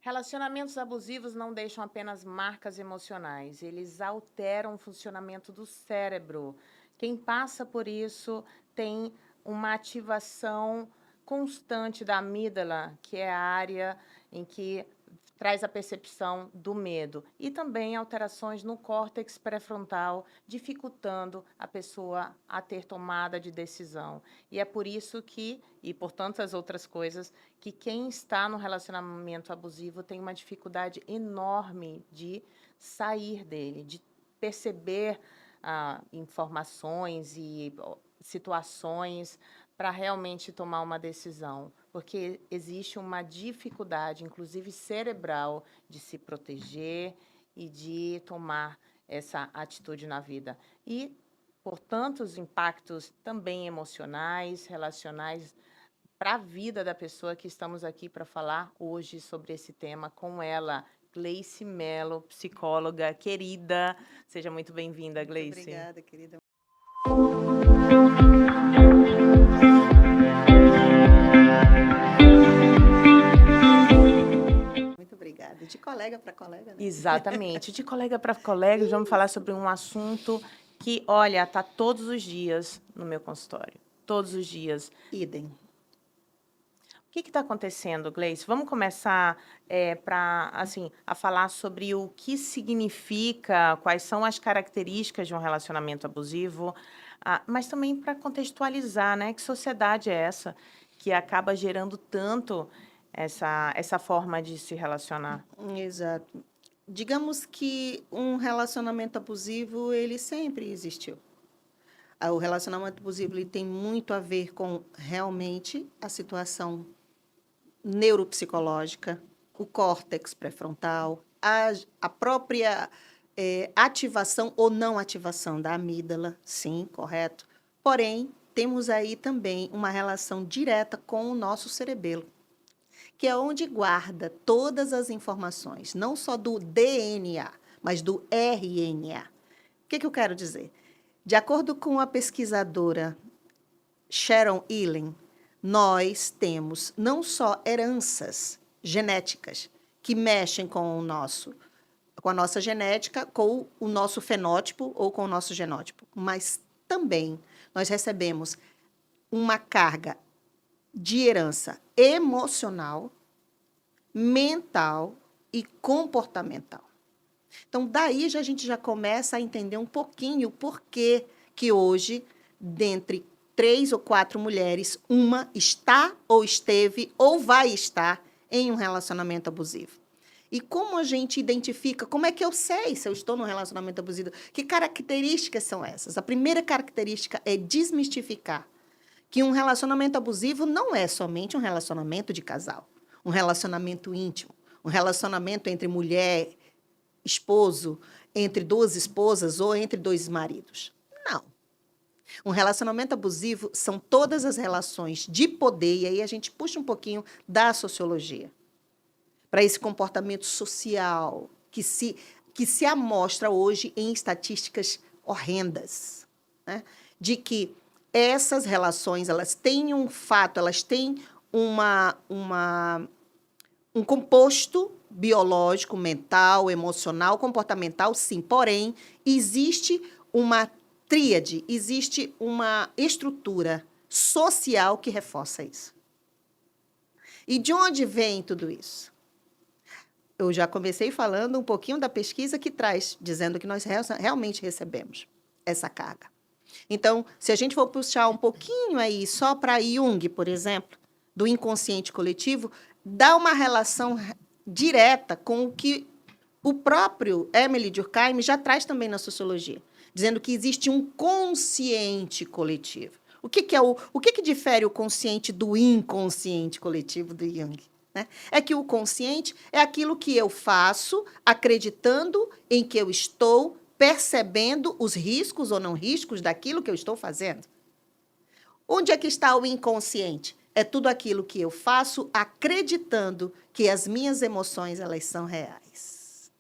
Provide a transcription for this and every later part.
Relacionamentos abusivos não deixam apenas marcas emocionais, eles alteram o funcionamento do cérebro. Quem passa por isso tem uma ativação constante da amígdala, que é a área em que traz a percepção do medo, e também alterações no córtex pré-frontal, dificultando a pessoa a ter tomada de decisão. E é por isso que, e por tantas outras coisas, que quem está no relacionamento abusivo tem uma dificuldade enorme de sair dele, de perceber informações e situações para realmente tomar uma decisão, porque existe uma dificuldade, inclusive cerebral, de se proteger e de tomar essa atitude na vida. E, por tantos impactos também emocionais, relacionais, para a vida da pessoa, que estamos aqui para falar hoje sobre esse tema com ela, Gleice Mello, psicóloga querida. Seja muito bem-vinda, Muito Gleice. obrigada, querida. Muito obrigada. De colega para colega, né? Exatamente. De colega para colega, vamos falar sobre um assunto que, olha, está todos os dias no meu consultório. Todos os dias. Idem. O que está acontecendo, Gleice? Vamos começar a falar sobre o que significa, quais são as características de um relacionamento abusivo, mas também para contextualizar, né? Que sociedade é essa que acaba gerando tanto essa forma de se relacionar? Exato. Digamos que um relacionamento abusivo, ele sempre existiu. O relacionamento abusivo ele tem muito a ver com realmente a situação neuropsicológica, o córtex pré-frontal, a própria ativação ou não ativação da amígdala, sim, correto. Porém, temos aí também uma relação direta com o nosso cerebelo, que é onde guarda todas as informações, não só do DNA, mas do RNA. O que eu quero dizer? De acordo com a pesquisadora Sharon Elen, nós temos não só heranças genéticas que mexem com a nossa genética, com o nosso fenótipo ou com o nosso genótipo, mas também nós recebemos uma carga de herança emocional, mental e comportamental. Então, daí a gente já começa a entender um pouquinho o porquê que hoje, dentre 3 ou 4 mulheres, uma está ou esteve ou vai estar em um relacionamento abusivo. E como a gente identifica, como é que eu sei se eu estou num relacionamento abusivo? Que características são essas? A primeira característica é desmistificar que um relacionamento abusivo não é somente um relacionamento de casal, um relacionamento íntimo, um relacionamento entre mulher, esposo, entre 2 esposas ou entre 2 maridos. Não. Um relacionamento abusivo são todas as relações de poder, e aí a gente puxa um pouquinho da sociologia, para esse comportamento social que se amostra hoje em estatísticas horrendas, né? De que essas relações, elas têm um fato, elas têm um composto biológico, mental, emocional, comportamental, sim. Porém, existe uma tríade, existe uma estrutura social que reforça isso. E de onde vem tudo isso? Eu já comecei falando um pouquinho da pesquisa que traz, dizendo que nós realmente recebemos essa carga. Então, se a gente for puxar um pouquinho aí só para Jung, por exemplo, do inconsciente coletivo, dá uma relação direta com o que o próprio Emile Durkheim já traz também na sociologia, dizendo que existe um consciente coletivo. O que difere o consciente do inconsciente coletivo do Jung? Né? É que o consciente é aquilo que eu faço acreditando em que eu estou percebendo os riscos ou não riscos daquilo que eu estou fazendo. Onde é que está o inconsciente? É tudo aquilo que eu faço acreditando que as minhas emoções elas são reais.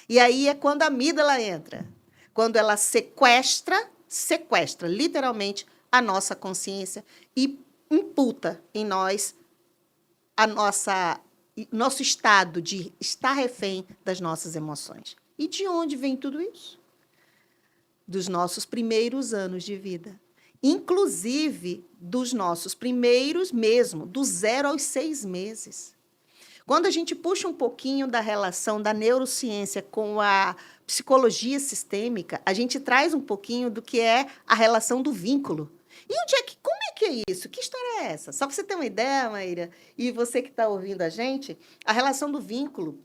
E aí é quando a amígdala entra, quando ela sequestra literalmente a nossa consciência e imputa em nós a nossa nosso estado de estar refém das nossas emoções. E de onde vem tudo isso? Dos nossos primeiros anos de vida. Inclusive, dos nossos primeiros mesmo, do 0 aos 6 meses. Quando a gente puxa um pouquinho da relação da neurociência com a psicologia sistêmica, a gente traz um pouquinho do que é a relação do vínculo. E como é que é isso? Que história é essa? Só para você ter uma ideia, Maíra, e você que está ouvindo a gente, a relação do vínculo,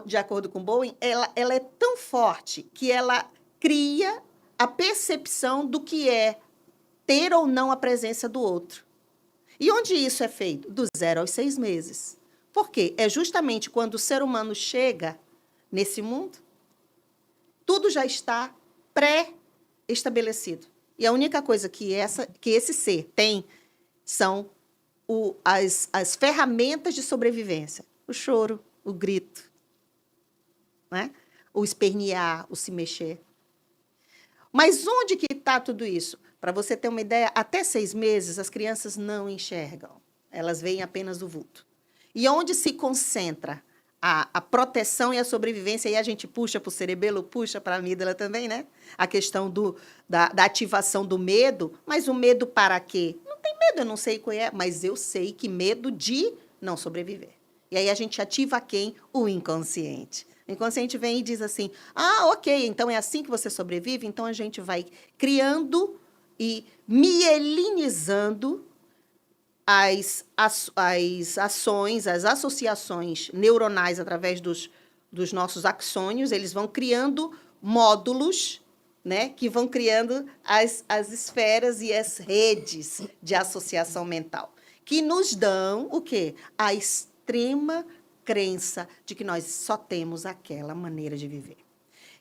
de acordo com Bowen, ela é tão forte que ela cria a percepção do que é ter ou não a presença do outro. E onde isso é feito? Do 0 aos 6 meses. Por quê? É justamente quando o ser humano chega nesse mundo, tudo já está pré-estabelecido. E a única coisa que esse ser tem são as ferramentas de sobrevivência. O choro, o grito, né? O espernear, o se mexer. Mas onde que está tudo isso? Para você ter uma ideia, até 6 meses as crianças não enxergam. Elas veem apenas o vulto. E onde se concentra a proteção e a sobrevivência, e a gente puxa para o cerebelo, puxa para a amígdala também, né? A questão da ativação do medo. Mas o medo para quê? Não tem medo, eu não sei qual é, mas eu sei que medo de não sobreviver. E aí a gente ativa quem? O inconsciente. O inconsciente vem e diz assim, ok, então é assim que você sobrevive? Então a gente vai criando e mielinizando as ações, as associações neuronais através dos nossos axônios, eles vão criando módulos, né, que vão criando as esferas e as redes de associação mental, que nos dão o quê? A extrema crença de que nós só temos aquela maneira de viver.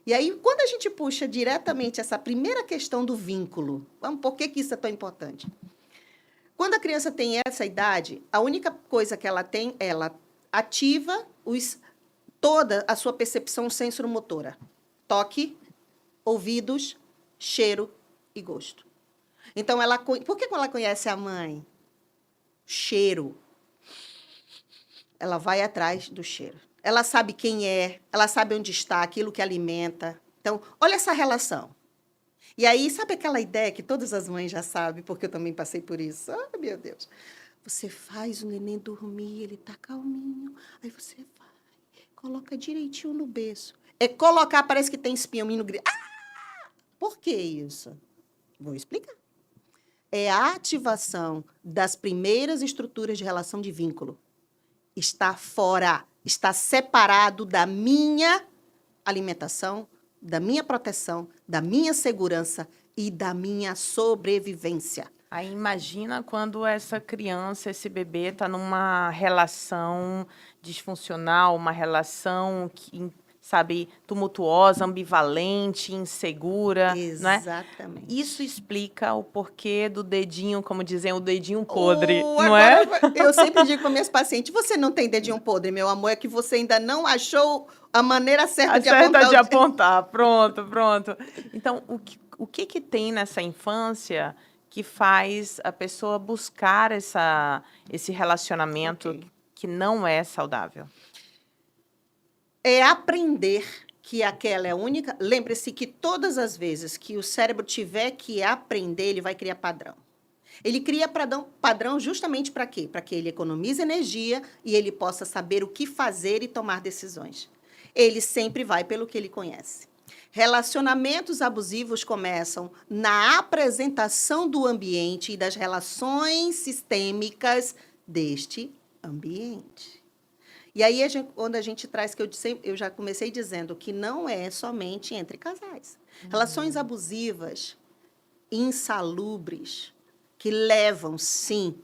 E aí, quando a gente puxa diretamente essa primeira questão do vínculo, por que isso é tão importante? Quando a criança tem essa idade, a única coisa que ela tem, ela ativa toda a sua percepção sensoromotora. Toque, ouvidos, cheiro e gosto. Então, por que ela conhece a mãe? Cheiro. Ela vai atrás do cheiro. Ela sabe quem é, ela sabe onde está, aquilo que alimenta. Então, olha essa relação. E aí, sabe aquela ideia que todas as mães já sabem, porque eu também passei por isso? Ai, meu Deus. Você faz o neném dormir, ele está calminho. Aí você vai, coloca direitinho no berço. Colocar, parece que tem espinho, o menino grita. Por que isso? Vou explicar. É a ativação das primeiras estruturas de relação de vínculo. Está fora, está separado da minha alimentação, da minha proteção, da minha segurança e da minha sobrevivência. Aí imagina quando essa criança, esse bebê está numa relação disfuncional, uma relação sabe, tumultuosa, ambivalente, insegura, né? Exatamente. Isso explica o porquê do dedinho, como dizem, o dedinho podre, não é? Eu sempre digo para minhas pacientes, você não tem dedinho podre, meu amor, é que você ainda não achou a maneira certa de apontar. Pronto. Então, o que tem nessa infância que faz a pessoa buscar esse relacionamento que não é saudável? É aprender que aquela é a única... Lembre-se que todas as vezes que o cérebro tiver que aprender, ele vai criar padrão. Ele cria padrão justamente para quê? Para que ele economize energia e ele possa saber o que fazer e tomar decisões. Ele sempre vai pelo que ele conhece. Relacionamentos abusivos começam na apresentação do ambiente e das relações sistêmicas deste ambiente. E aí, quando a gente traz, eu já comecei dizendo que não é somente entre casais. Relações abusivas, insalubres, que levam, sim,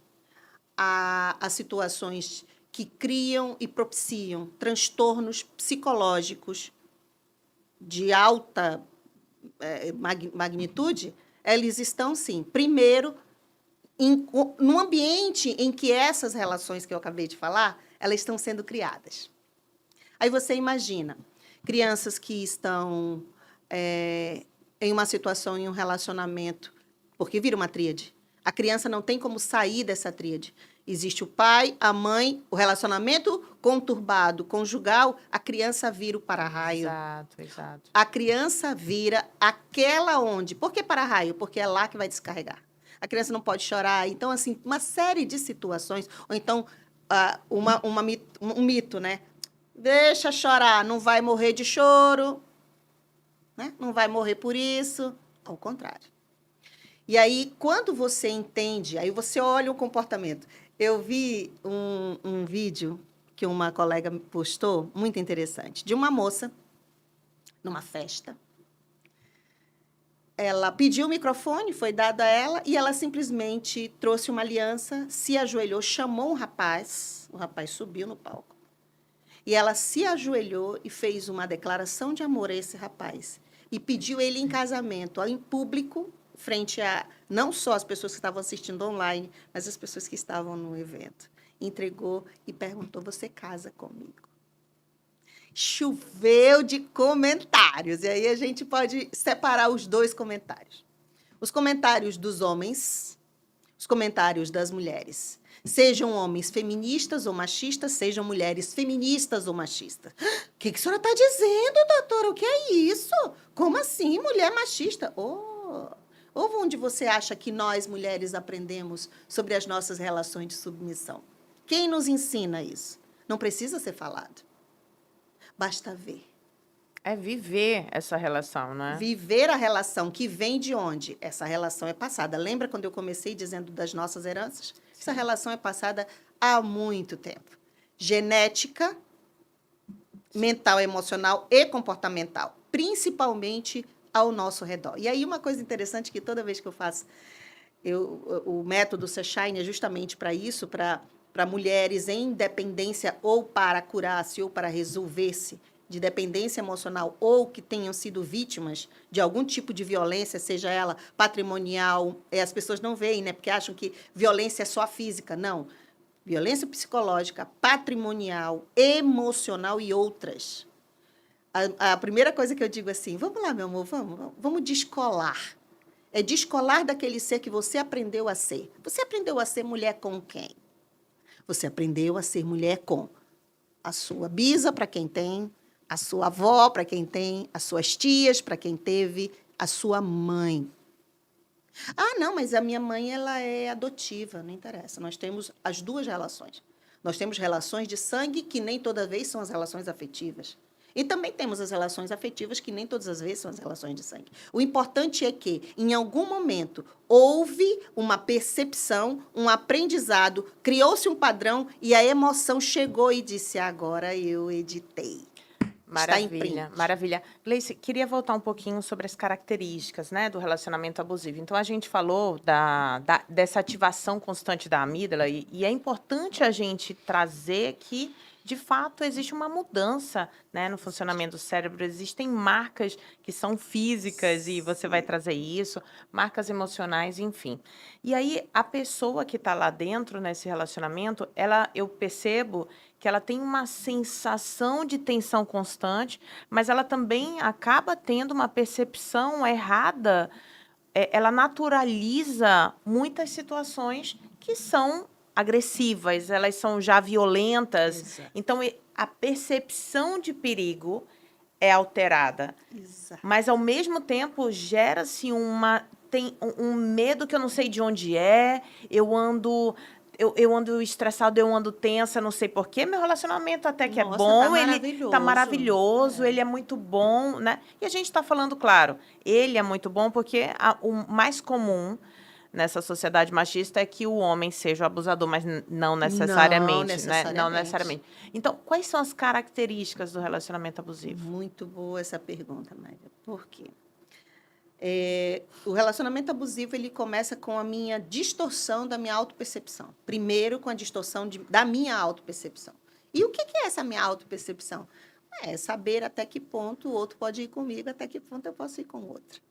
a situações que criam e propiciam transtornos psicológicos de alta magnitude, eles estão, sim, primeiro, no ambiente em que essas relações que eu acabei de falar, elas estão sendo criadas. Aí você imagina, crianças que estão em uma situação, em um relacionamento, porque vira uma tríade. A criança não tem como sair dessa tríade. Existe o pai, a mãe, o relacionamento conturbado, conjugal, a criança vira o para-raio. Exato, exato. A criança vira aquela onde... Por que para-raio? Porque é lá que vai descarregar. A criança não pode chorar. Então, assim, uma série de situações. Ou então, um mito, né? Deixa chorar, não vai morrer de choro, né? Não vai morrer por isso. Ao contrário. E aí, quando você entende, aí você olha o comportamento. Eu vi um vídeo que uma colega postou, muito interessante, de uma moça numa festa. Ela pediu o microfone, foi dado a ela, e ela simplesmente trouxe uma aliança, se ajoelhou, chamou o rapaz subiu no palco. E ela se ajoelhou e fez uma declaração de amor a esse rapaz. E pediu ele em casamento, em público, frente a não só as pessoas que estavam assistindo online, mas as pessoas que estavam no evento. Entregou e perguntou, você casa comigo? Choveu de comentários. E aí a gente pode separar os dois comentários. Os comentários dos homens, os comentários das mulheres. Sejam homens feministas ou machistas, sejam mulheres feministas ou machistas. O que a senhora está dizendo, doutora? O que é isso? Como assim, mulher machista? Onde você acha que nós, mulheres, aprendemos sobre as nossas relações de submissão? Quem nos ensina isso? Não precisa ser falado. Basta ver. É viver essa relação, né? Viver a relação que vem de onde? Essa relação é passada. Lembra quando eu comecei dizendo das nossas heranças? Essa relação é passada há muito tempo. Genética, mental, emocional e comportamental, principalmente ao nosso redor. E aí uma coisa interessante que toda vez que eu faço, o método Sunshine é justamente para isso, para mulheres em dependência ou para curar-se ou para resolver-se de dependência emocional ou que tenham sido vítimas de algum tipo de violência, seja ela patrimonial, as pessoas não veem, né? Porque acham que violência é só física. Não. Violência psicológica, patrimonial, emocional e outras. A primeira coisa que eu digo assim, vamos lá, meu amor, vamos descolar. É descolar daquele ser que você aprendeu a ser. Você aprendeu a ser mulher com quem? Você aprendeu a ser mulher com a sua bisa, para quem tem, a sua avó, para quem tem, as suas tias, para quem teve, a sua mãe. Ah, não, mas a minha mãe ela é adotiva, não interessa. Nós temos as duas relações. Nós temos relações de sangue, que nem toda vez são as relações afetivas. E também temos as relações afetivas, que nem todas as vezes são as relações de sangue. O importante é que, em algum momento, houve uma percepção, um aprendizado, criou-se um padrão e a emoção chegou e disse, agora eu editei. Maravilha, maravilha. Gleice, queria voltar um pouquinho sobre as características, né, do relacionamento abusivo. Então, a gente falou dessa ativação constante da amígdala e é importante a gente trazer que, de fato, existe uma mudança, né, no funcionamento do cérebro. Existem marcas que são físicas e você vai trazer isso, marcas emocionais, enfim. E aí, a pessoa que está lá dentro, nesse relacionamento, eu percebo que ela tem uma sensação de tensão constante, mas ela também acaba tendo uma percepção errada. Ela naturaliza muitas situações que são agressivas, elas são já violentas. Exato. Então, a percepção de perigo é alterada. Exato. Mas, ao mesmo tempo, gera-se tem um medo que eu não sei de onde é, eu ando estressado, eu ando tensa, não sei porquê. Meu relacionamento até que Nossa, é bom, tá ele tá maravilhoso, ele é muito bom, né? E a gente está falando, claro, ele é muito bom porque o mais comum nessa sociedade machista é que o homem seja o abusador, mas não necessariamente, né? Não necessariamente. Então, quais são as características do relacionamento abusivo? Muito boa essa pergunta, Maria. Por quê? O relacionamento abusivo ele começa com a minha distorção da minha autopercepção. Primeiro, com a distorção da minha autopercepção. E o que é essa minha autopercepção? É saber até que ponto o outro pode ir comigo, até que ponto eu posso ir com o outro.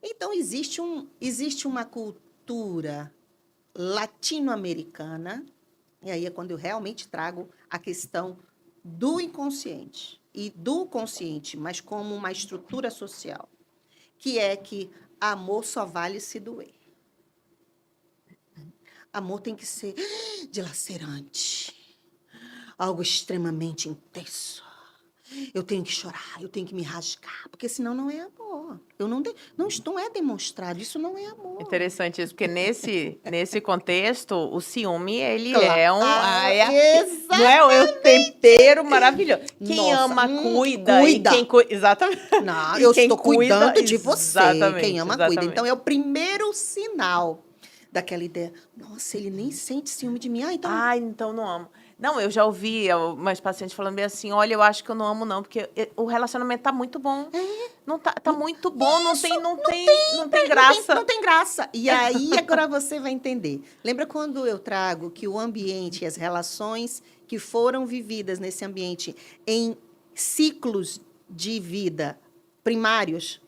Então, existe uma cultura latino-americana, e aí é quando eu realmente trago a questão do inconsciente e do consciente, mas como uma estrutura social, que é que amor só vale se doer. Amor tem que ser dilacerante, algo extremamente intenso. Eu tenho que chorar, eu tenho que me rasgar, porque senão não é amor. Eu não é demonstrado, isso não é amor. Interessante isso, porque nesse contexto, o ciúme, ele Claro. é um... Exato. não é o tempero maravilhoso. Quem Nossa, ama, cuida. cuida. E quem exatamente. Não, E eu quem estou cuida, cuidando de você. Quem exatamente, ama, cuida. exatamente. Então, é o primeiro sinal daquela ideia. Nossa, ele nem sente ciúme de mim. Ah, então... Ai, então não amo. Não, eu já ouvi umas pacientes falando bem assim, olha, eu acho que eu não amo não, porque o relacionamento tá muito bom. Não tá muito bom, não tem graça. Não tem graça. E aí, agora você vai entender. Lembra quando eu trago que o ambiente e as relações que foram vividas nesse ambiente em ciclos de vida primários,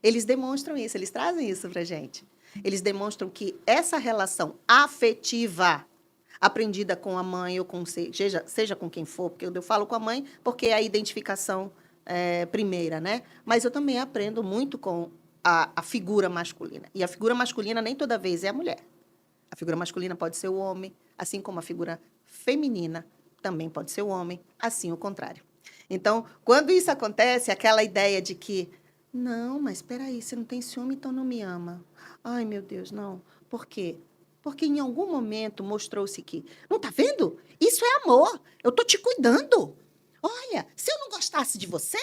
eles demonstram isso, eles trazem isso pra gente. Eles demonstram que essa relação afetiva aprendida com a mãe ou com seja com quem for, porque eu falo com a mãe porque é a identificação primeira, né? Mas eu também aprendo muito com a figura masculina. E a figura masculina nem toda vez é a mulher. A figura masculina pode ser o homem, assim como a figura feminina também pode ser o homem, assim o contrário. Então, quando isso acontece, aquela ideia de que, não, mas espera aí, você não tem ciúme, então não me ama. Ai, meu Deus, não. Por quê? Porque em algum momento mostrou-se que, não está vendo? Isso é amor. Eu estou te cuidando. Olha, se eu não gostasse de você,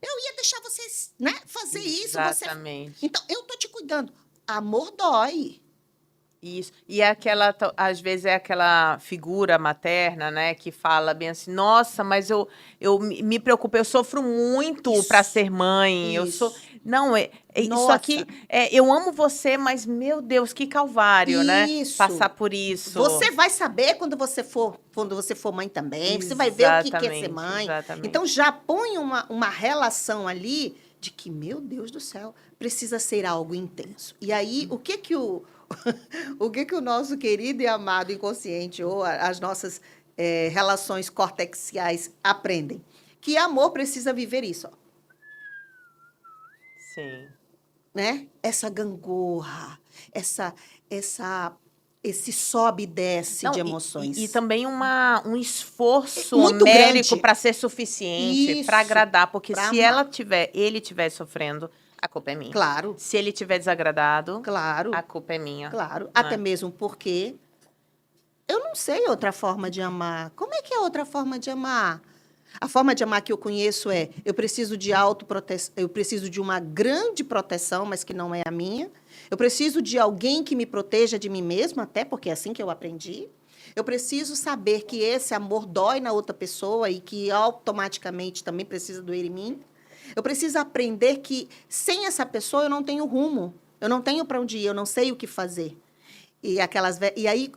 eu ia deixar você, né, fazer isso. Exatamente. Então, eu estou te cuidando. Amor dói. Isso. E é às vezes é aquela figura materna, né, que fala bem assim, nossa, mas eu me preocupo, eu sofro muito para ser mãe. Eu sou. Não, isso aqui, eu amo você, mas, meu Deus, que calvário, né? Passar por isso. Você vai saber quando você for mãe também. Você vai ver o que é ser mãe. Exatamente. Então, já põe uma relação ali de que, meu Deus do céu, precisa ser algo intenso. E aí, o que o nosso querido e amado inconsciente ou as nossas relações cortexiais aprendem? Que amor precisa viver isso, ó. Sim. Né? Essa gangorra, esse sobe e desce de emoções. E também um esforço muito homérico grande para ser suficiente, para agradar, porque se ele estiver sofrendo, a culpa é minha. Claro. Se ele estiver desagradado, claro, a culpa é minha. Claro. Até mesmo porque eu não sei outra forma de amar. Como é que é outra forma de amar? A forma de amar que eu conheço é, eu preciso de autoproteção, eu preciso de uma grande proteção, mas que não é a minha. Eu preciso de alguém que me proteja de mim mesma, até porque é assim que eu aprendi. Eu preciso saber que esse amor dói na outra pessoa e que automaticamente também precisa doer em mim. Eu preciso aprender que sem essa pessoa eu não tenho rumo, eu não tenho para onde ir, eu não sei o que fazer. E aí,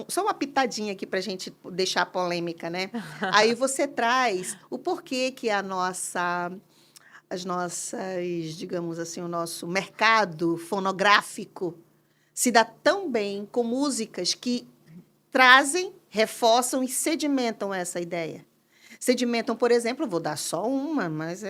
só uma pitadinha aqui para a gente deixar polêmica, né? Aí você traz o porquê que as nossas, digamos assim, o nosso mercado fonográfico se dá tão bem com músicas que trazem, reforçam e sedimentam essa ideia. Sedimentam, por exemplo, vou dar só uma, mas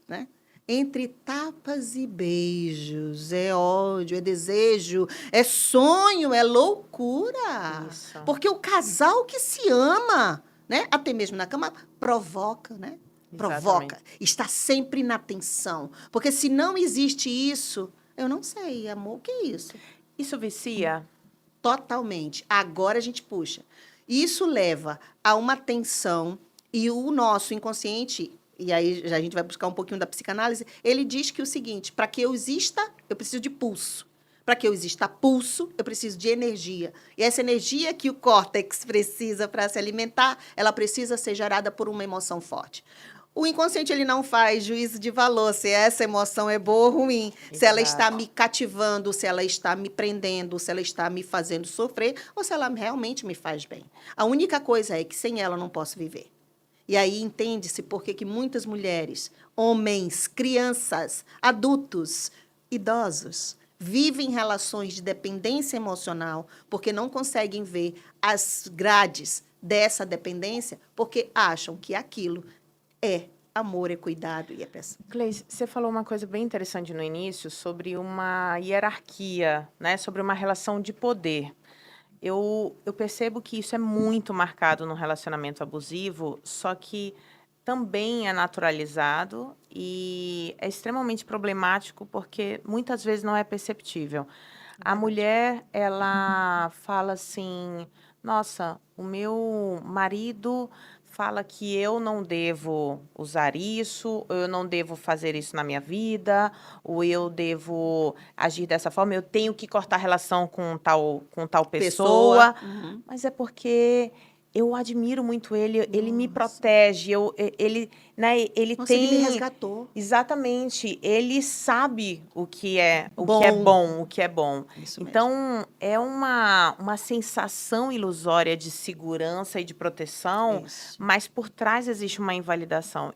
né? Entre tapas e beijos, é ódio, é desejo, é sonho, é loucura. Isso. Porque o casal que se ama, né? Até mesmo na cama, provoca, né? Provoca. Está sempre na tensão. Porque se não existe isso, eu não sei, amor, o que é isso? Isso vicia? Totalmente. Agora a gente puxa. Isso leva a uma tensão e o nosso inconsciente, e aí já a gente vai buscar um pouquinho da psicanálise, ele diz que o seguinte, para que eu exista, eu preciso de pulso. Para que eu exista pulso, eu preciso de energia. E essa energia que o córtex precisa para se alimentar, ela precisa ser gerada por uma emoção forte. O inconsciente ele não faz juízo de valor se essa emoção é boa ou ruim, se ela está me cativando, se ela está me prendendo, se ela está me fazendo sofrer, ou se ela realmente me faz bem. A única coisa é que sem ela eu não posso viver. E aí entende-se por que muitas mulheres, homens, crianças, adultos, idosos, vivem relações de dependência emocional porque não conseguem ver as grades dessa dependência, porque acham que aquilo é amor e cuidado e atenção. Gleice, você falou uma coisa bem interessante no início sobre uma hierarquia, né? Sobre uma relação de poder. Eu percebo que isso é muito marcado no relacionamento abusivo, só que também é naturalizado e é extremamente problemático porque muitas vezes não é perceptível. A Verdade. mulher, ela fala assim: nossa, o meu marido fala que eu não devo usar isso, ou eu não devo fazer isso na minha vida, ou eu devo agir dessa forma, eu tenho que cortar relação com tal Pessoa. pessoa. Mas é porque eu admiro muito ele, ele me Nossa. protege, ele, né, ele Nossa, ele me tem. resgatou. Exatamente, ele sabe o que é Bom. bom, o que é bom. Isso mesmo. Então, é uma sensação ilusória de segurança e de proteção, Isso. mas por trás existe uma invalidação.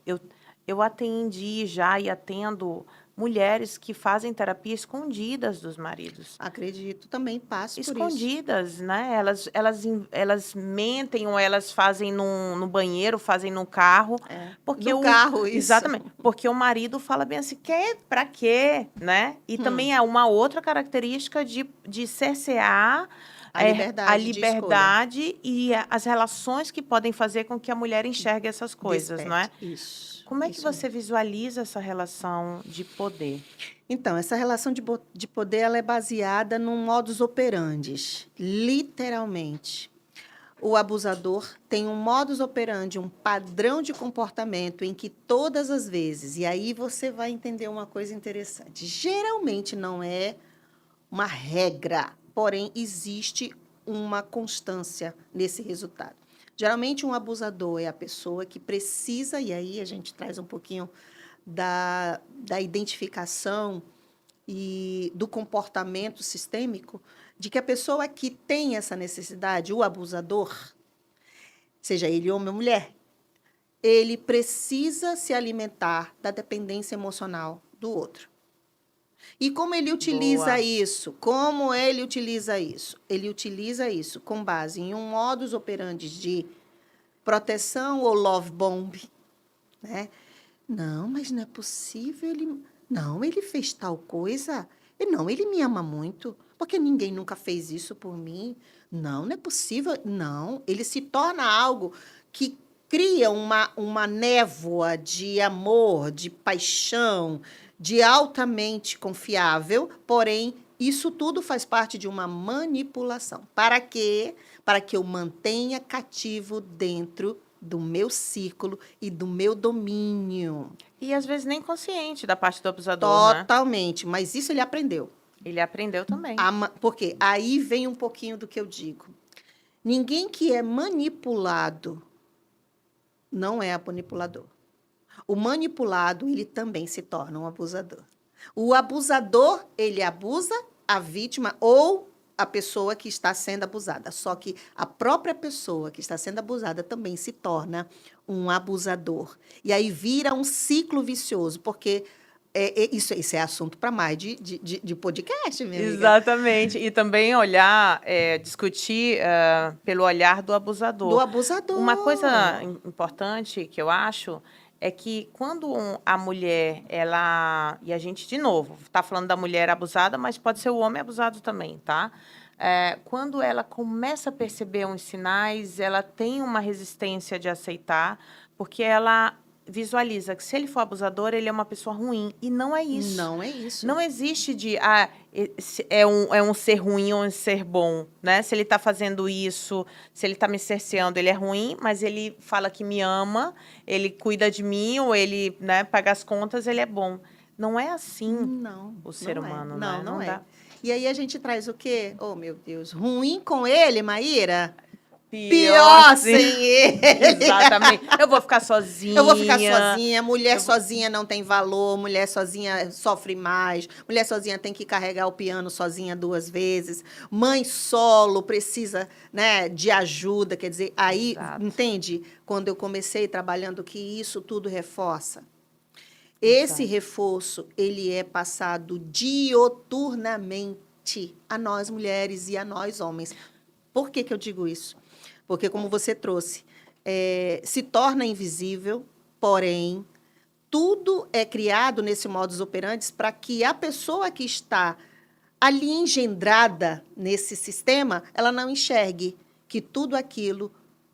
Eu atendi já e atendo mulheres que fazem terapia escondidas dos maridos. Acredito, também passo por isso. Escondidas, né? Elas mentem ou elas fazem no banheiro, fazem no carro, porque No carro, isso. exatamente, porque o marido fala bem assim, pra quê, né? E também é uma outra característica de cercear A liberdade a de escolha. liberdade e as relações que podem fazer com que a mulher enxergue essas coisas, não é? Desperte. Isso. Como é que Isso você visualiza essa relação de poder? Então, essa relação de poder ela é baseada num modus operandi, literalmente. O abusador tem um modus operandi, um padrão de comportamento em que todas as vezes, e aí você vai entender uma coisa interessante, geralmente não é uma regra, porém existe uma constância nesse resultado. Geralmente um abusador é a pessoa que precisa, e aí a gente traz um pouquinho da identificação e do comportamento sistêmico, de que a pessoa que tem essa necessidade, o abusador, seja ele homem ou mulher, ele precisa se alimentar da dependência emocional do outro. E como ele utiliza Boa. isso? Como ele utiliza isso? Ele utiliza isso com base em um modus operandi de proteção ou love bomb, né? Não, mas não é possível. Ele fez tal coisa. Não, ele me ama muito, porque ninguém nunca fez isso por mim. Não, não é possível. Não, ele se torna algo que cria uma névoa de amor, de paixão, de altamente confiável, porém, isso tudo faz parte de uma manipulação. Para quê? Para que eu mantenha cativo dentro do meu círculo e do meu domínio. E às vezes nem consciente da parte do abusador, né? Totalmente, mas isso ele aprendeu. Ele aprendeu também. Porque aí vem um pouquinho do que eu digo. Ninguém que é manipulado não é manipulador. O manipulado, ele também se torna um abusador. O abusador, ele abusa a vítima ou a pessoa que está sendo abusada. Só que a própria pessoa que está sendo abusada também se torna um abusador. E aí vira um ciclo vicioso, porque isso é assunto para mais de podcast, minha amiga. Exatamente. E também olhar, discutir pelo olhar do abusador. Do abusador. Uma coisa importante que eu acho é que quando a mulher, e a gente, de novo, está falando da mulher abusada, mas pode ser o homem abusado também, tá? Quando ela começa a perceber uns sinais, ela tem uma resistência de aceitar, porque ela visualiza que se ele for abusador, ele é uma pessoa ruim. E não é isso. Não é isso. Não existe é um ser ruim ou um ser bom, né? Se ele está fazendo isso, se ele está me cerceando, ele é ruim, mas ele fala que me ama, ele cuida de mim, ou ele, né, paga as contas, ele é bom. Não é assim o ser humano, né? Não é. Dá. E aí a gente traz o quê? Oh, meu Deus, ruim com ele, Maíra? Pior sem ele. Exatamente. Eu vou ficar sozinha. Eu vou ficar sozinha. Mulher sozinha não tem valor. Mulher sozinha sofre mais. Mulher sozinha tem que carregar o piano sozinha 2 vezes. Mãe solo precisa, né, de ajuda. Quer dizer, aí, Exato. Entende? Quando eu comecei trabalhando que isso tudo reforça. Esse reforço, ele é passado dioturnamente a nós mulheres e a nós homens. Por que eu digo isso? Porque, como você trouxe, se torna invisível, porém, tudo é criado nesse modus operandi para que a pessoa que está ali engendrada nesse sistema, ela não enxergue que tudo aquilo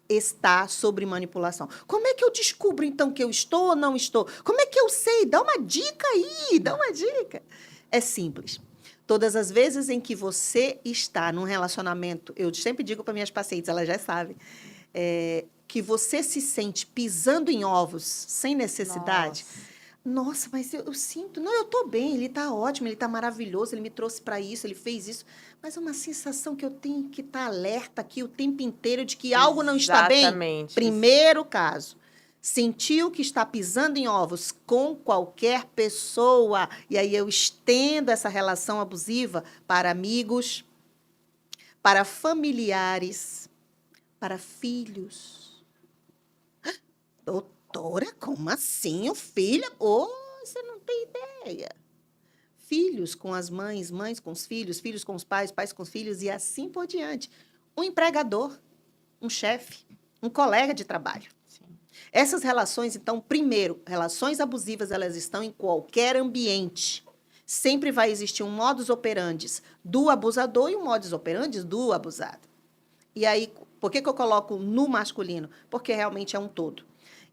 está sobre manipulação. Como é que eu descubro, então, que eu estou ou não estou? Como é que eu sei? Dá uma dica aí, dá uma dica. É simples. Todas as vezes em que você está num relacionamento, eu sempre digo para minhas pacientes, elas já sabem, que você se sente pisando em ovos sem necessidade. Nossa, mas eu sinto, não, eu estou bem, ele está ótimo, ele está maravilhoso, ele me trouxe para isso, ele fez isso, mas é uma sensação que eu tenho que estar alerta aqui o tempo inteiro de que algo não está bem. Exatamente. Primeiro caso, sentiu que está pisando em ovos com qualquer pessoa, e aí eu estendo essa relação abusiva para amigos, para familiares, para filhos. Doutora, como assim? O filho? Oh, você não tem ideia. Filhos com as mães, mães com os filhos, filhos com os pais, pais com os filhos e assim por diante. Um empregador, um chefe, um colega de trabalho. Sim. Essas relações, então, primeiro, relações abusivas, elas estão em qualquer ambiente. Sempre vai existir um modus operandi do abusador e um modus operandi do abusado. E aí, por que eu coloco no masculino? Porque realmente é um todo.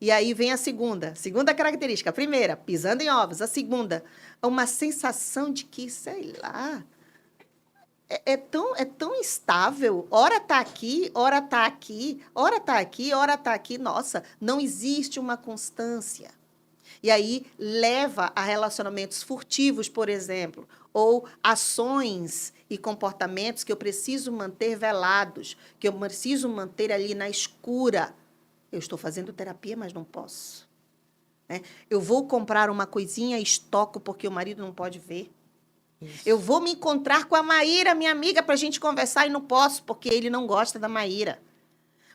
E aí vem a segunda característica. A primeira, pisando em ovos. A segunda, uma sensação de que, sei lá, é tão instável. Ora está aqui, ora está aqui, ora está aqui, ora está aqui. Nossa, não existe uma constância. E aí leva a relacionamentos furtivos, por exemplo, ou ações e comportamentos que eu preciso manter velados, que eu preciso manter ali na escura. Eu estou fazendo terapia, mas não posso. Eu vou comprar uma coisinha e estoco porque o marido não pode ver. Isso. Eu vou me encontrar com a Maíra, minha amiga, para a gente conversar e não posso, porque ele não gosta da Maíra.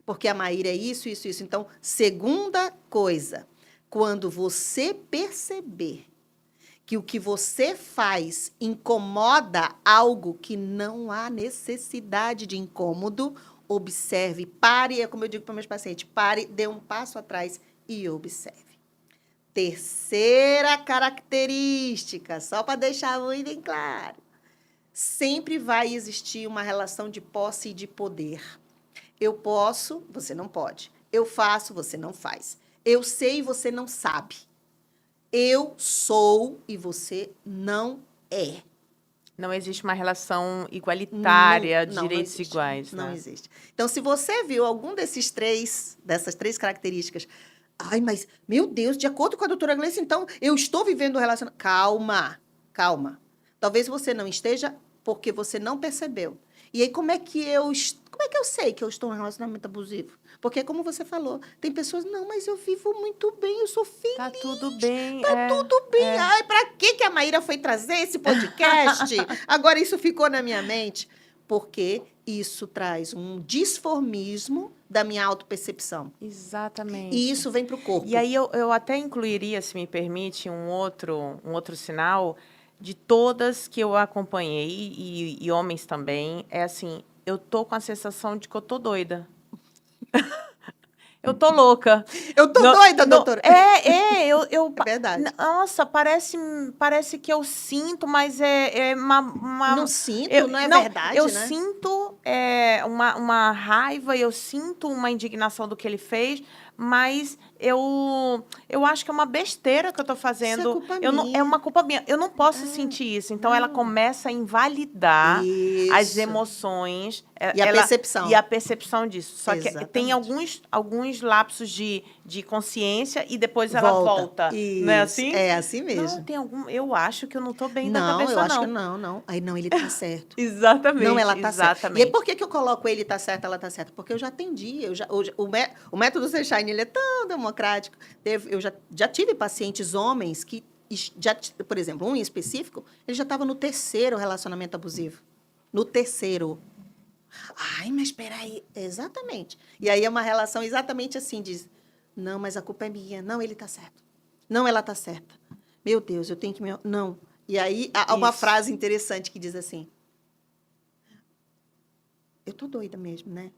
Porque a Maíra é isso, isso, isso. Então, segunda coisa, quando você perceber que o que você faz incomoda algo que não há necessidade de incômodo, observe, pare, é como eu digo para meus pacientes, pare, dê um passo atrás e observe. Terceira característica, só para deixar muito bem claro, sempre vai existir uma relação de posse e de poder. Eu posso, você não pode. Eu faço, você não faz. Eu sei e você não sabe. Eu sou e você não é. Não existe uma relação igualitária, Não direitos existe, iguais, não né? existe. Então, se você viu algum dessas três características, ai, mas, meu Deus, de acordo com a doutora Gleice, então, eu estou vivendo um relacionamento. Calma, calma. Talvez você não esteja porque você não percebeu. E aí, como é que eu sei que eu estou em um relacionamento abusivo? Porque, como você falou, tem pessoas, não, mas eu vivo muito bem, eu sou feliz. Tá tudo bem. Tá tudo bem. Ai, pra que a Maíra foi trazer esse podcast? Agora isso ficou na minha mente. Porque isso traz um disformismo da minha autopercepção. Exatamente. E isso vem para o corpo. E aí eu até incluiria, se me permite, um outro sinal de todas que eu acompanhei, e homens também, é assim, eu tô com a sensação de que eu tô doida. Eu tô louca. Eu tô doida, doutora. Eu... É verdade. Nossa, parece que eu sinto, mas Não sinto, não é verdade, eu né? sinto uma raiva, eu sinto uma indignação do que ele fez, mas eu acho que é uma besteira que eu tô fazendo. Isso é culpa minha. É uma culpa minha. Eu não posso sentir isso. Então, ela começa a invalidar as Isso. emoções. E a percepção. E a percepção disso. Só que Exatamente. tem alguns lapsos de consciência e depois ela volta. Isso. Não é assim? É assim mesmo. Não, tem algum... Eu acho que eu não tô bem da cabeça, eu acho que não. Aí, não, ele tá certo. Exatamente. Não, ela tá certa. Exatamente. E aí, por que eu coloco ele tá certo, ela tá certa? Porque eu já atendi. O método Sunshine, ele é tão democrático. Eu já tive pacientes homens que, por exemplo, um em específico, ele já estava no terceiro relacionamento abusivo. No terceiro. Ai, mas espera aí. Exatamente. E aí é uma relação exatamente assim, diz, não, mas a culpa é minha. Não, ele tá certo. Não, ela tá certa. Meu Deus, eu tenho que me... Não. E aí há uma frase interessante que diz assim, eu tô doida mesmo, né?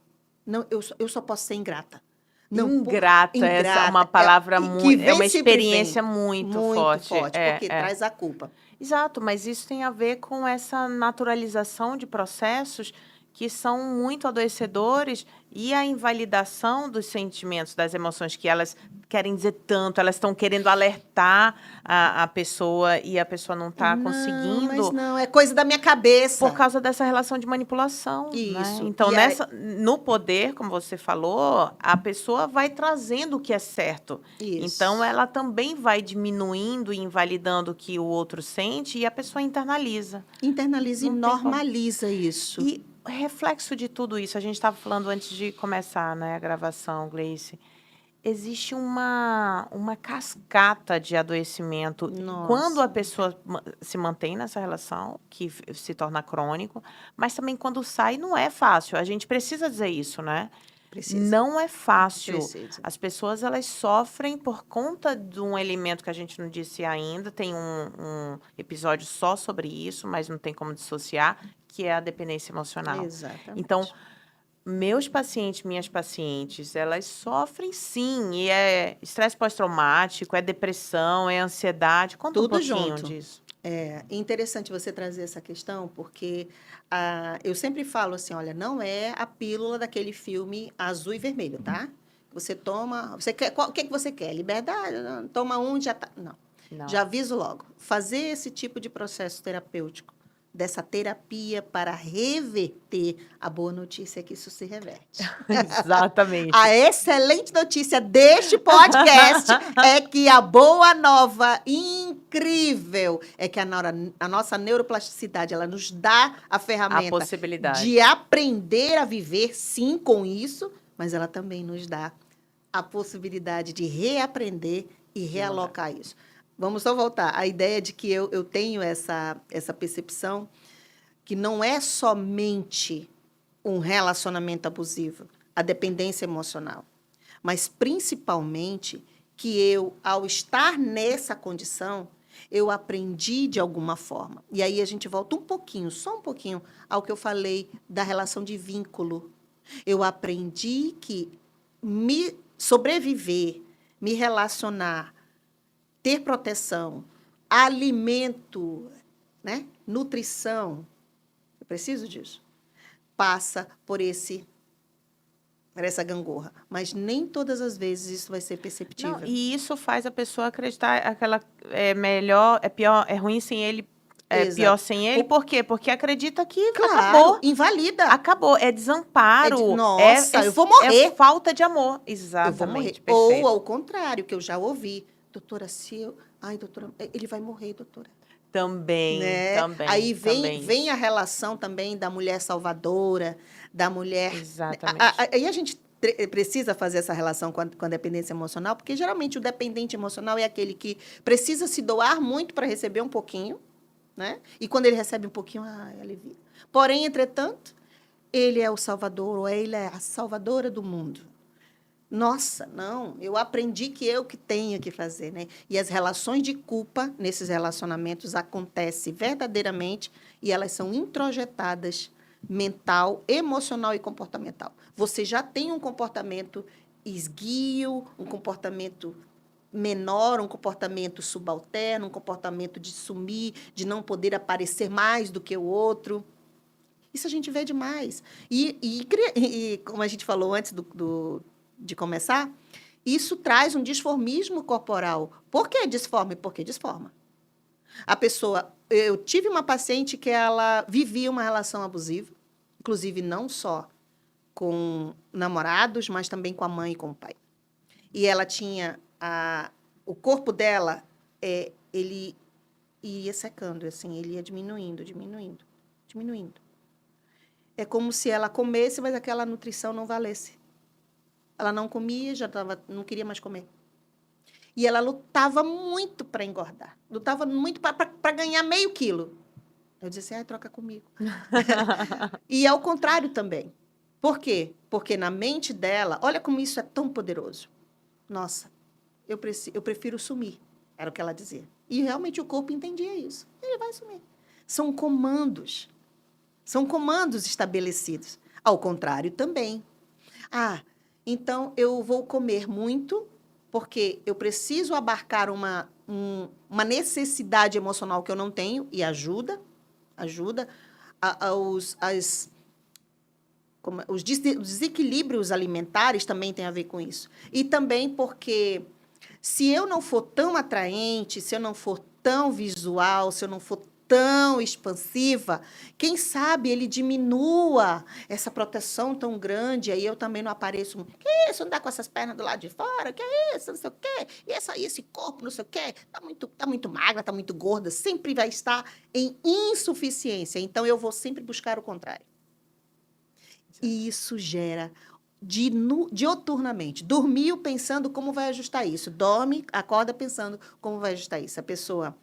Não, eu só posso ser ingrata. Não, Ingrata, essa é uma palavra muito, é uma vem sempre experiência vem. muito Muito forte. forte, É, porque é. traz a culpa. Exato, mas isso tem a ver com essa naturalização de processos que são muito adoecedores e a invalidação dos sentimentos, das emoções que elas querem dizer tanto, elas estão querendo alertar a pessoa e a pessoa não está Não, mas conseguindo não, é coisa da minha por cabeça. causa dessa relação de manipulação, né? Isso. Então, E aí, no poder, como você falou, a pessoa vai trazendo o que é certo. Então, isso. ela também vai diminuindo e invalidando o que o outro sente e a pessoa internaliza. Internaliza e Não tem como. normaliza isso. E reflexo de tudo isso, a gente estava falando antes de começar, né, a gravação, Gleice. Existe uma cascata de adoecimento quando a Nossa, pessoa se mantém nessa relação, que se torna crônico, mas também quando sai não é fácil. A gente precisa dizer isso, né? precisa, Não é fácil. precisa. As pessoas, elas sofrem por conta de um elemento que a gente não disse ainda, tem um episódio só sobre isso, mas não tem como dissociar, que é a dependência emocional. Exatamente. Então, meus pacientes, minhas pacientes, elas sofrem sim, e é estresse pós-traumático, é depressão, é ansiedade. Conta um Tudo pouquinho junto. disso. É interessante você trazer essa questão, porque eu sempre falo assim, olha, não é a pílula daquele filme azul e vermelho, tá? Você toma, você quer, o que que você quer? Liberdade? Não, toma um, já tá. Não. Não. Já aviso logo. Fazer esse tipo de processo terapêutico, dessa terapia para reverter, a boa notícia é que isso se reverte. Exatamente. A excelente notícia deste podcast é que a boa nova, incrível, é que a nossa neuroplasticidade, ela nos dá a A ferramenta possibilidade. de aprender a viver, sim, com isso, mas ela também nos dá a possibilidade de reaprender e realocar isso. Vamos só voltar. A ideia de que eu tenho essa percepção que não é somente um relacionamento abusivo, a dependência emocional, mas principalmente que eu, ao estar nessa condição, eu aprendi de alguma forma. E aí a gente volta um pouquinho, só um pouquinho, ao que eu falei da relação de vínculo. Eu aprendi que me sobreviver, me relacionar, ter proteção, alimento, né? Nutrição, eu preciso disso. Passa por essa gangorra, mas nem todas as vezes isso vai ser perceptível. Não, e isso faz a pessoa acreditar aquela é melhor, é pior, é ruim sem ele, é Exato. pior sem ele. Por quê? Porque acredita que Claro, acabou. invalida. Acabou, é desamparo. Nossa, eu vou morrer. É falta de amor. Eu vou morrer. Exatamente, perfeito. Ou ao contrário, que eu já ouvi. Doutora, se eu... Ai, doutora, ele vai morrer, doutora. Também, Né? também. Aí também. vem a relação também da mulher salvadora, da mulher... Exatamente. Aí a gente precisa fazer essa relação com a dependência emocional, porque geralmente o dependente emocional é aquele que precisa se doar muito para receber um pouquinho, né? E quando ele recebe um pouquinho, alivia. Porém, entretanto, ele é o salvador, ou ele é a salvadora do mundo. Nossa, não, eu aprendi que eu que tenho que fazer, né? E as relações de culpa nesses relacionamentos acontecem verdadeiramente e elas são introjetadas mental, emocional e comportamental. Você já tem um comportamento esguio, um comportamento menor, um comportamento subalterno, um comportamento de sumir, de não poder aparecer mais do que o outro. Isso a gente vê demais. E como a gente falou antes de começar, isso traz um disformismo corporal. Por que disforme? Porque disforma. A pessoa... Eu tive uma paciente que ela vivia uma relação abusiva, inclusive não só com namorados, mas também com a mãe e com o pai. E ela tinha... o corpo dela, ele ia secando, assim, ele ia diminuindo. É como se ela comesse, mas aquela nutrição não valesse. Ela não comia, não queria mais comer. E ela lutava muito para engordar. Lutava muito para ganhar meio quilo. Eu disse assim, troca comigo. E ao contrário também. Por quê? Porque na mente dela, olha como isso é tão poderoso. Nossa, eu prefiro sumir, era o que ela dizia. E realmente o corpo entendia isso. Ele vai sumir. São comandos. São comandos estabelecidos. Ao contrário também. Então, eu vou comer muito, porque eu preciso abarcar uma necessidade emocional que eu não tenho, e ajuda os desequilíbrios alimentares também têm a ver com isso. E também porque se eu não for tão atraente, se eu não for tão visual, se eu não for tão expansiva, quem sabe ele diminua essa proteção tão grande, aí eu também não apareço. Que isso, andar com essas pernas do lado de fora? Que isso, não sei o quê? E esse corpo, não sei o quê? Tá muito magra, tá muito gorda, sempre vai estar em insuficiência. Então, eu vou sempre buscar o contrário. E isso gera dioturnamente. Dormiu pensando como vai ajustar isso. Dorme, acorda pensando como vai ajustar isso. A pessoa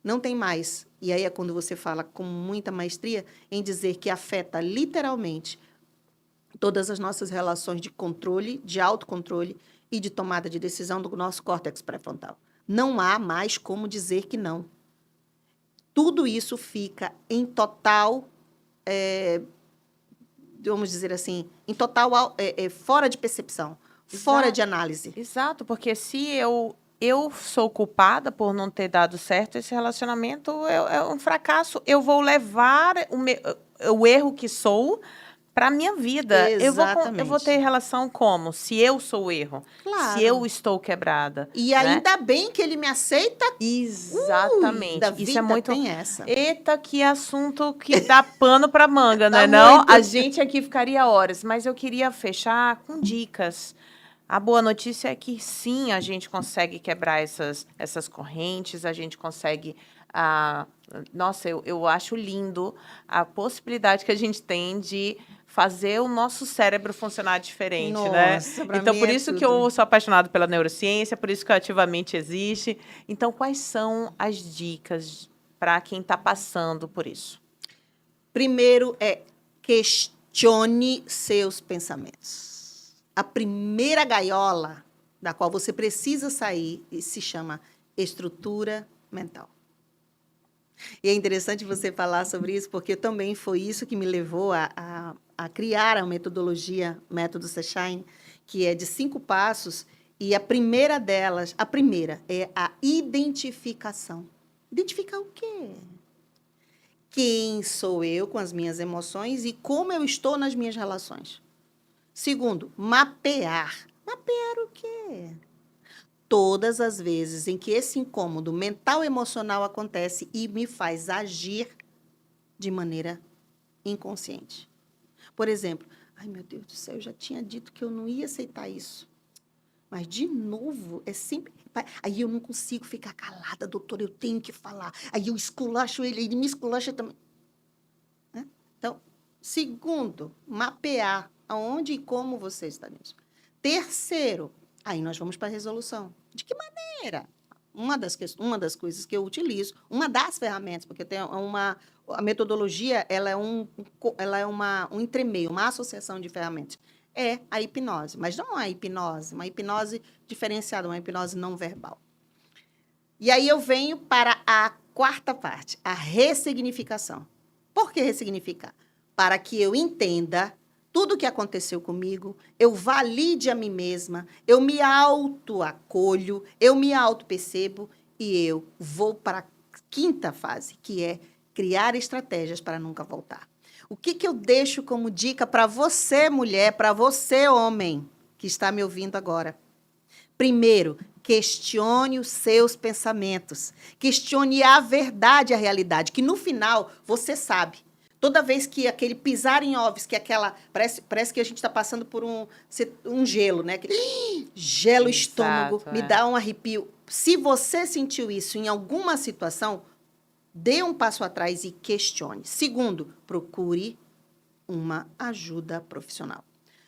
não tem mais. E aí é quando você fala com muita maestria em dizer que afeta literalmente todas as nossas relações de controle, de autocontrole e de tomada de decisão do nosso córtex pré-frontal. Não há mais como dizer que não. Tudo isso fica em total, vamos dizer assim, em total fora de percepção, fora de análise. Exato, porque se eu sou culpada por não ter dado certo, esse relacionamento é um fracasso. Eu vou levar o erro que sou para a minha vida. Exatamente. Eu vou ter relação como? Se eu sou o erro. Claro. Se eu estou quebrada. E ainda bem que ele me aceita. Exatamente. Da Isso vida é muito. Tem essa. Eita, que assunto que dá pano para manga, né? Não? A gente aqui ficaria horas, mas eu queria fechar com dicas. A boa notícia é que, sim, a gente consegue quebrar essas correntes, a gente consegue... nossa, eu acho lindo a possibilidade que a gente tem de fazer o nosso cérebro funcionar diferente, nossa, né? Então, por mim isso tudo. que eu sou apaixonada pela neurociência, por isso que o Ativamente existe. Então, quais são as dicas para quem está passando por isso? Primeiro questione seus pensamentos. A primeira gaiola da qual você precisa sair se chama estrutura mental. E é interessante você falar sobre isso, porque também foi isso que me levou a criar a metodologia, método Sunshine, que é de 5 passos, e a primeira delas, é a identificação. Identificar o quê? Quem sou eu com as minhas emoções e como eu estou nas minhas relações. Segundo, mapear. Mapear o quê? Todas as vezes em que esse incômodo mental e emocional acontece e me faz agir de maneira inconsciente. Por exemplo, ai meu Deus do céu, eu já tinha dito que eu não ia aceitar isso. Mas, de novo, é sempre... Aí eu não consigo ficar calada, doutora, eu tenho que falar. Aí eu esculacho ele me esculacha também. Então, segundo, mapear aonde e como você está nisso. Terceiro, aí nós vamos para a resolução. De que maneira? Uma das coisas que eu utilizo, uma das ferramentas, porque tem a metodologia, ela é um entremeio, uma associação de ferramentas. É a hipnose, mas não a hipnose, uma hipnose diferenciada, uma hipnose não verbal. E aí eu venho para a quarta parte, a ressignificação. Por que ressignificar? Para que eu entenda tudo o que aconteceu comigo, eu valide a mim mesma, eu me autoacolho, eu me autopercebo e eu vou para a quinta fase, que é criar estratégias para nunca voltar. O que eu deixo como dica para você, mulher, para você, homem, que está me ouvindo agora? Primeiro, questione os seus pensamentos. Questione a verdade, a realidade, que no final você sabe. Toda vez que aquele pisar em ovos, que aquela... Parece que a gente está passando por um gelo, né? Gelo o estômago, me dá um arrepio. Se você sentiu isso em alguma situação, dê um passo atrás e questione. Segundo, procure uma ajuda profissional.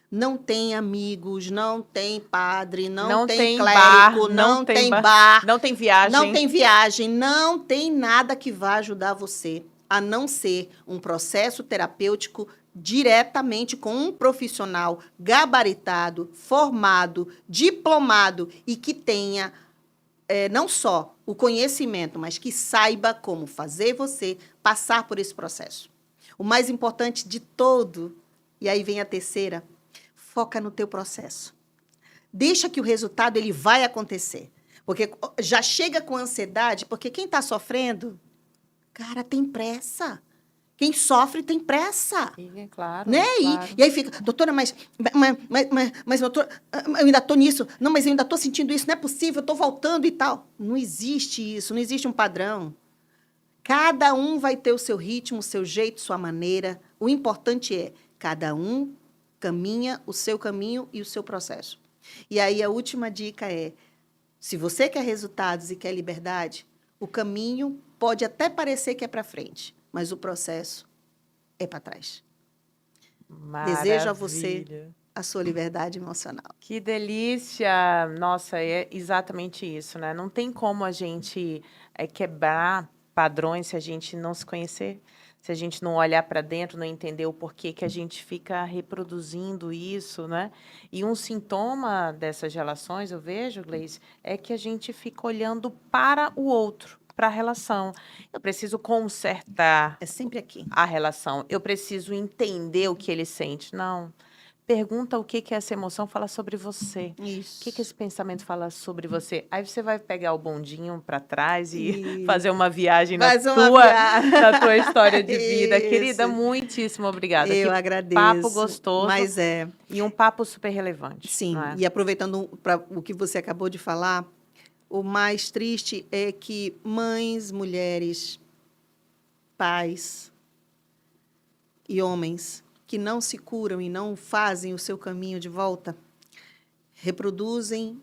Não tem amigos, não tem padre, não tem clérigo, não tem bar, não tem viagem. Não tem viagem, não tem nada que vá ajudar você, a não ser um processo terapêutico diretamente com um profissional gabaritado, formado, diplomado e que tenha não só o conhecimento, mas que saiba como fazer você passar por esse processo. O mais importante de todo, e aí vem a terceira, foca no teu processo. Deixa que o resultado ele vai acontecer. Porque já chega com ansiedade, porque quem está sofrendo, cara, tem pressa. Quem sofre tem pressa. E, claro, Né? claro. E aí fica, doutora, mas doutora, eu ainda estou nisso. Não, mas eu ainda estou sentindo isso, não é possível, eu estou voltando e tal. Não existe isso, não existe um padrão. Cada um vai ter o seu ritmo, o seu jeito, sua maneira. O importante é, cada um caminha o seu caminho e o seu processo. E aí a última dica é, se você quer resultados e quer liberdade, o caminho pode até parecer que é para frente, mas o processo é para trás. Desejo a você Maravilha. a sua liberdade emocional. Que delícia! Nossa, é exatamente isso, né? Não tem como a gente quebrar padrões se a gente não se conhecer, se a gente não olhar para dentro, não entender o porquê que a gente fica reproduzindo isso, né? E um sintoma dessas relações, eu vejo, Gleice, é que a gente fica olhando para o outro, para a relação. Eu preciso consertar É sempre aqui. a relação, eu preciso entender o que ele sente. Não. Pergunta o que que essa emoção fala sobre você. O Isso. que que esse pensamento fala sobre você? Aí você vai pegar o bondinho para trás e Isso. fazer uma viagem Faz uma tua, viagem. na tua história de vida. Isso. Querida, muitíssimo obrigada. Eu Que agradeço. papo gostoso Mas e um papo super relevante. sim, não é? e aproveitando para o que você acabou de falar, o mais triste é que mães, mulheres, pais e homens que não se curam e não fazem o seu caminho de volta, reproduzem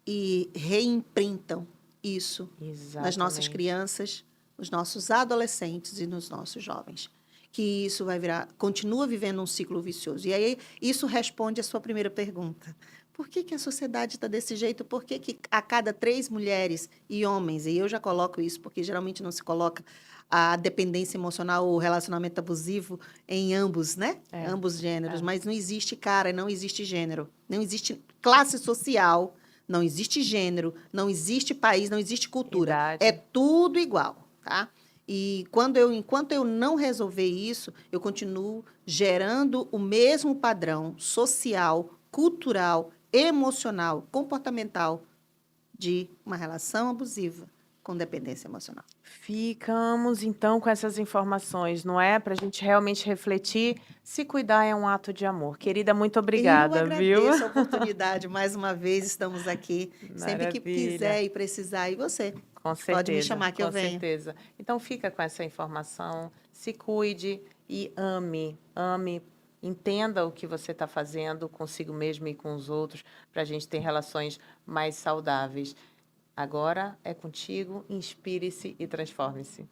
e reimprintam isso nas nossas Exatamente. crianças, nos nossos adolescentes e nos nossos jovens. Que isso vai virar, continua vivendo um ciclo vicioso. E aí, isso responde à sua primeira pergunta. Por que que a sociedade está desse jeito? Por que que a cada 3 mulheres e homens, e eu já coloco isso, porque geralmente não se coloca a dependência emocional ou o relacionamento abusivo em ambos, né? É, Ambos gêneros. é. Mas não existe cara, não existe gênero. Não existe classe social, não existe gênero, não existe país, não existe cultura. Idade. É tudo igual, tá? E enquanto eu não resolver isso, eu continuo gerando o mesmo padrão social, cultural, emocional, comportamental de uma relação abusiva com dependência emocional. Ficamos, então, com essas informações, não é? Para a gente realmente refletir. Se cuidar é um ato de amor. Querida, muito Eu obrigada, viu? agradeço a oportunidade, mais uma vez estamos aqui, sempre que Maravilha. quiser e precisar, e você Com certeza. pode me chamar que eu com venho. certeza. Então, fica com essa informação, se cuide e ame, entenda o que você está fazendo consigo mesmo e com os outros, para a gente ter relações mais saudáveis. Agora é contigo, inspire-se e transforme-se.